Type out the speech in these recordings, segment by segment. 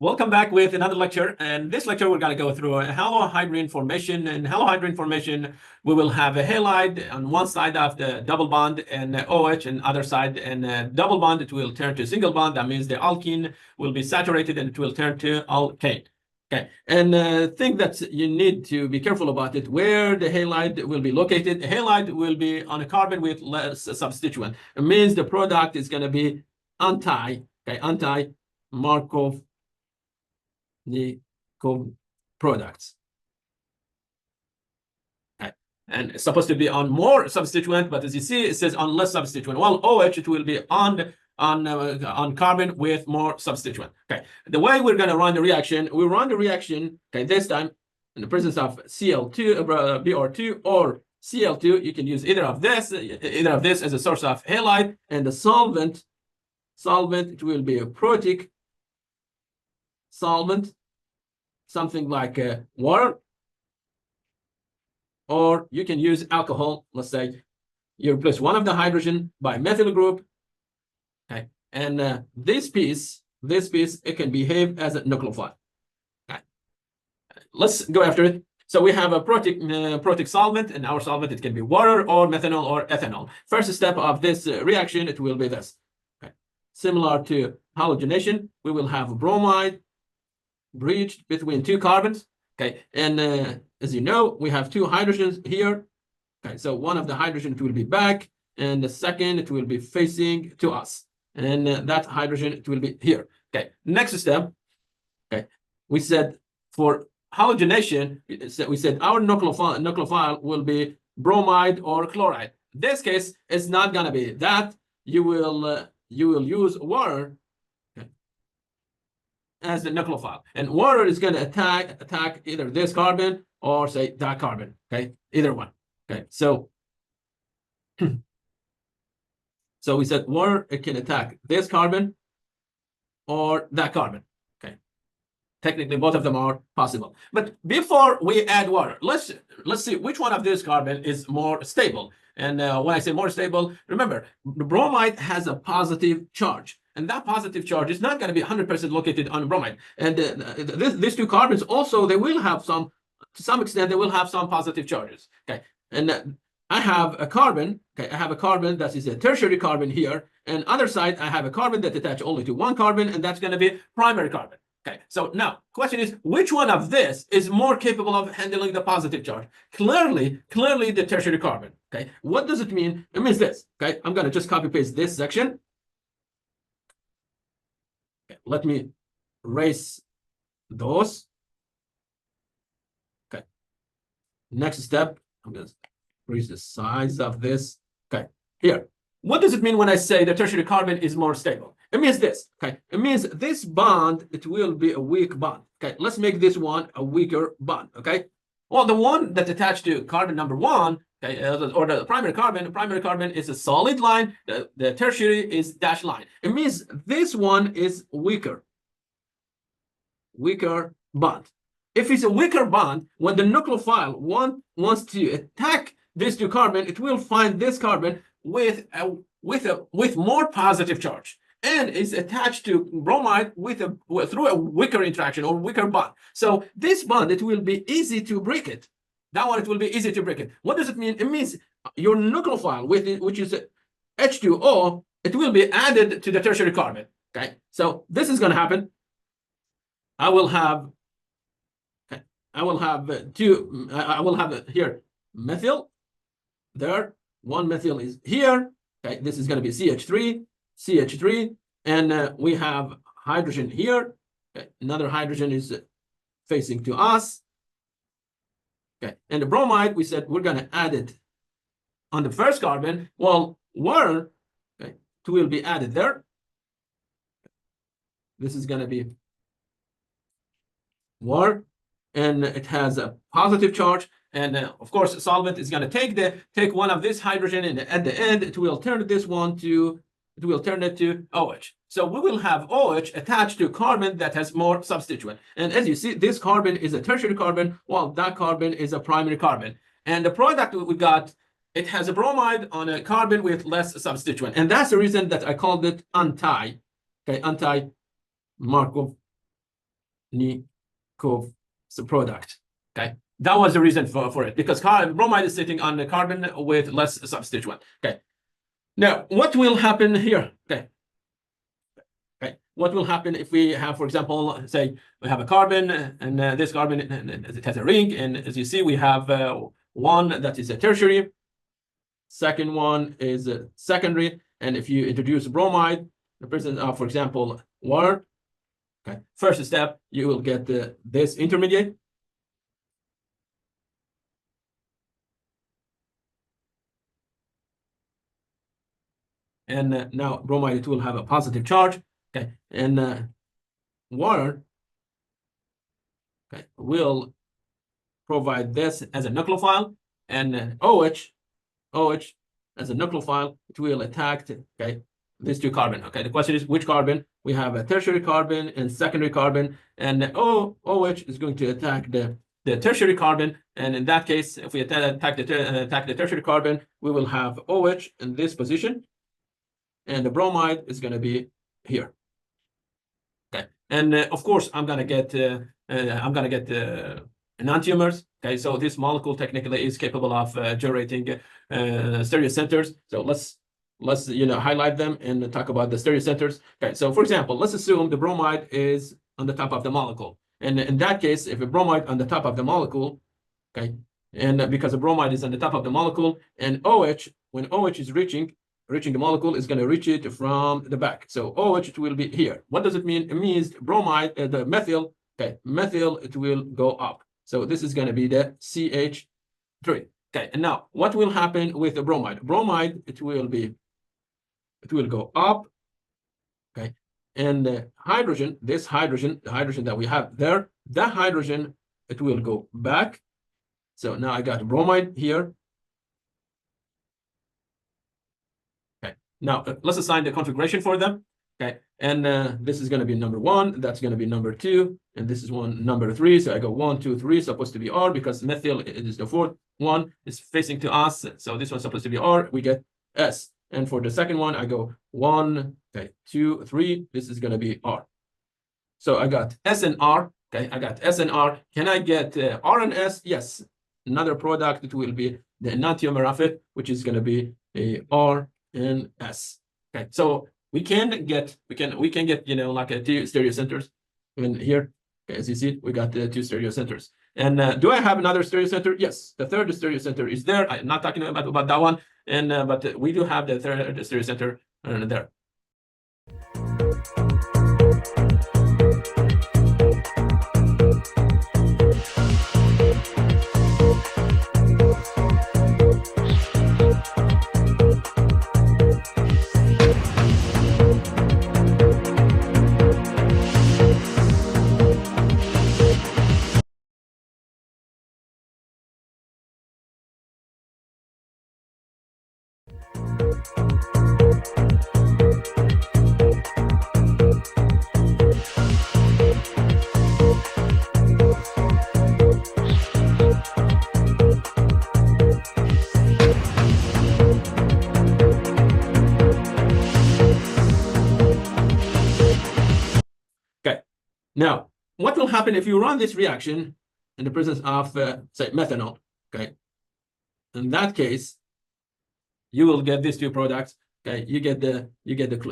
Welcome back with another lecture. And this lecture, we're going to go through halohydrogen formation. And halohydrogen formation, we will have a halide on one side of the double bond and OH and other side. And double bond, it will turn to single bond. That means the alkene will be saturated and it will turn to alkane. Okay, and thing that you need to be careful about it, where the halide will be located. The halide will be on a carbon with less substituent. It means the product is going to be anti-Markov products. Okay. And it's supposed to be on more substituent, but as you see, it says on less substituent. Well, OH, it will be on carbon with more substituent. Okay, the way we're going to run the reaction, we run the reaction, okay, this time in the presence of Cl2, Br2 or Cl2. You can use either of this as a source of halide, and the solvent, it will be a protic solvent, something like water, or you can use alcohol. Let's say you replace one of the hydrogen by methyl group. Okay, and this piece, it can behave as a nucleophile. Okay, let's go after it. So we have a protic solvent, and our solvent, it can be water or methanol or ethanol. First step of this reaction, it will be this. Okay, similar to halogenation, we will have bromide breached between two carbons. Okay, and as you know, we have two hydrogens here. Okay, so one of the hydrogen, it will be back, and the second, it will be facing to us. And that hydrogen, it will be here. Okay, next step. Okay, we said for halogenation, we said our nucleophile will be bromide or chloride. This case, it's not gonna be that. You will use water as the nucleophile, and water is going to attack either this carbon or say that carbon. Okay, either one. Okay, so so we said water, it can attack this carbon or that carbon. Okay, technically both of them are possible, but before we add water, let's see which one of this carbon is more stable. And when I say more stable, remember, the bromide has a positive charge, and that positive charge is not going to be 100% located on bromide. And these two carbons also, they will have some, to some extent, they will have some positive charges. Okay, and I have a carbon. Okay, I have a carbon that is a tertiary carbon here, and other side I have a carbon that attach only to one carbon, and that's going to be primary carbon. Okay, so now question is, which one of this is more capable of handling the positive charge? Clearly the tertiary carbon. Okay, what does it mean? It means this. Okay, I'm going to just copy paste this section. Okay, let me erase those. Okay, next step, I'm going to increase the size of this. Okay, here. What does it mean when I say the tertiary carbon is more stable? It means this. Okay, it means this bond, it will be a weak bond. Okay, let's make this one a weaker bond. Okay, well, the one that's attached to carbon number one, okay, or the primary carbon is a solid line. The tertiary is dashed line. It means this one is weaker bond. If it's a weaker bond, when the nucleophile wants to attack these two carbon, it will find this carbon with more positive charge, and is attached to bromide through a weaker interaction or weaker bond. So this bond, it will be easy to break it. That one, it will be easy to break it. What does it mean? It means your nucleophile, which is H2O, it will be added to the tertiary carbon. Okay, so this is going to happen. I will have here methyl. There, one methyl is here. Okay, this is going to be CH3, and we have hydrogen here. Okay, another hydrogen is facing to us. Okay, and the bromide, we said we're going to add it on the first carbon. Well, water, okay, it will be added there. This is going to be water, and it has a positive charge. And of course, solvent is going to take one of this hydrogen, and at the end, it will turn it to OH. So we will have OH attached to carbon that has more substituent. And as you see, this carbon is a tertiary carbon, while that carbon is a primary carbon. And the product we got, it has a bromide on a carbon with less substituent. And that's the reason that I called it anti-Markov product. Okay, that was the reason for it, because bromide is sitting on the carbon with less substituent. Okay, now what will happen here? Okay, what will happen if we have, for example, say we have a carbon, and this carbon, it has a ring, and as you see, we have one that is a tertiary, second one is a secondary, and if you introduce bromide, the presence of, for example, water, okay, first step, you will get this intermediate. And now bromide, it will have a positive charge, okay, and water, okay, will provide this as a nucleophile, and OH as a nucleophile, it will attack, okay, these two carbon. Okay, the question is which carbon? We have a tertiary carbon and secondary carbon, and OH is going to attack the tertiary carbon, and in that case, if we attack the tertiary carbon, we will have OH in this position, and the bromide is going to be here. Okay, and of course, I'm gonna get enantiomers. Okay, so this molecule technically is capable of generating stereocenters. So let's highlight them and talk about the stereocenters. Okay, so for example, let's assume the bromide is on the top of the molecule, and in that case, if a bromide on the top of the molecule, okay, and because the bromide is on the top of the molecule, and OH, when OH is reaching the molecule, is going to reach it from the back. So OH, it will be here. What does it mean? It means bromide, the methyl, okay, methyl, it will go up. So this is going to be the CH3. Okay, and now what will happen with the bromide? Bromide, it will go up, okay, and the hydrogen, the hydrogen that we have there, that hydrogen, it will go back. So now I got bromide here. Now, let's assign the configuration for them. Okay, and this is going to be number 1, that's going to be number 2, and this is number 3. So I go 1, 2, 3, supposed to be R, because methyl is the fourth one, is facing to us. So this one's supposed to be R, we get S. And for the second one, I go 1, okay, 2, 3, this is going to be R. So I got S and R, okay, I got S and R. Can I get R and S? Yes. Another product, it will be the enantiomer of it, which is going to be a R and S. Okay, so we can get like a two stereocenters in here. Okay, as you see, we got the two stereocenters. And do I have another stereocenter? Yes, the third stereocenter is there. I'm not talking about that one, and but we do have the third stereocenter there. Now, what will happen if you run this reaction in the presence of, say, methanol? Okay, in that case, you will get these two products. Okay, you get the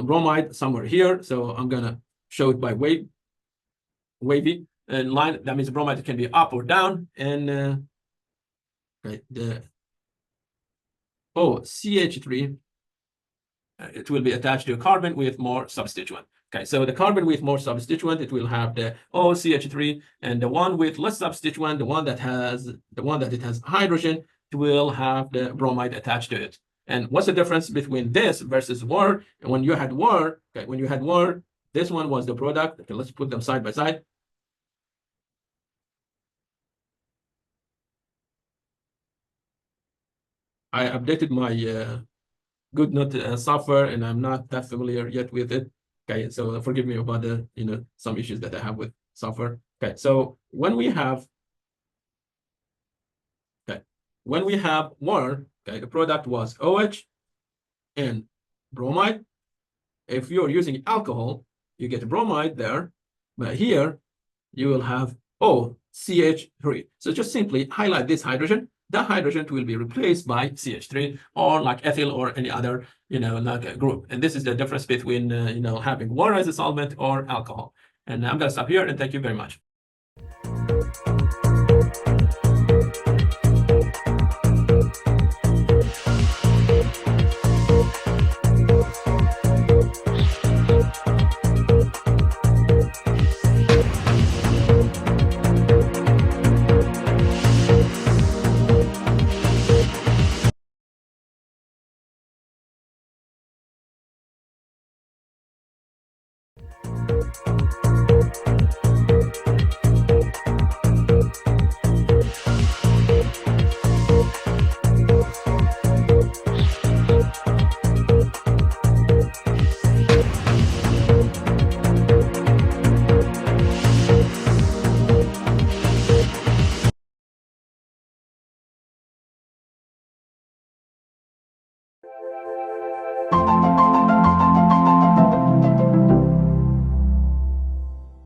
bromide somewhere here. So I'm gonna show it by wavy line. That means bromide can be up or down, and okay, the CH3, it will be attached to a carbon with more substituent. Okay, so the carbon with more substituent, it will have the OCH3, and the one with less substituent, the one that it has hydrogen, it will have the bromide attached to it. And what's the difference between this versus water? And when you had water, okay, this one was the product. Okay, let's put them side by side. I updated my GoodNote software, and I'm not that familiar yet with it. Okay, so forgive me about the some issues that I have with software. Okay, so when we have water, okay, the product was OH and bromide. If you're using alcohol, you get bromide there, but here you will have CH3. So just simply highlight this hydrogen. That hydrogen will be replaced by CH3 or like ethyl or any other, like a group. And this is the difference between, having water as a solvent or alcohol. And I'm going to stop here and thank you very much.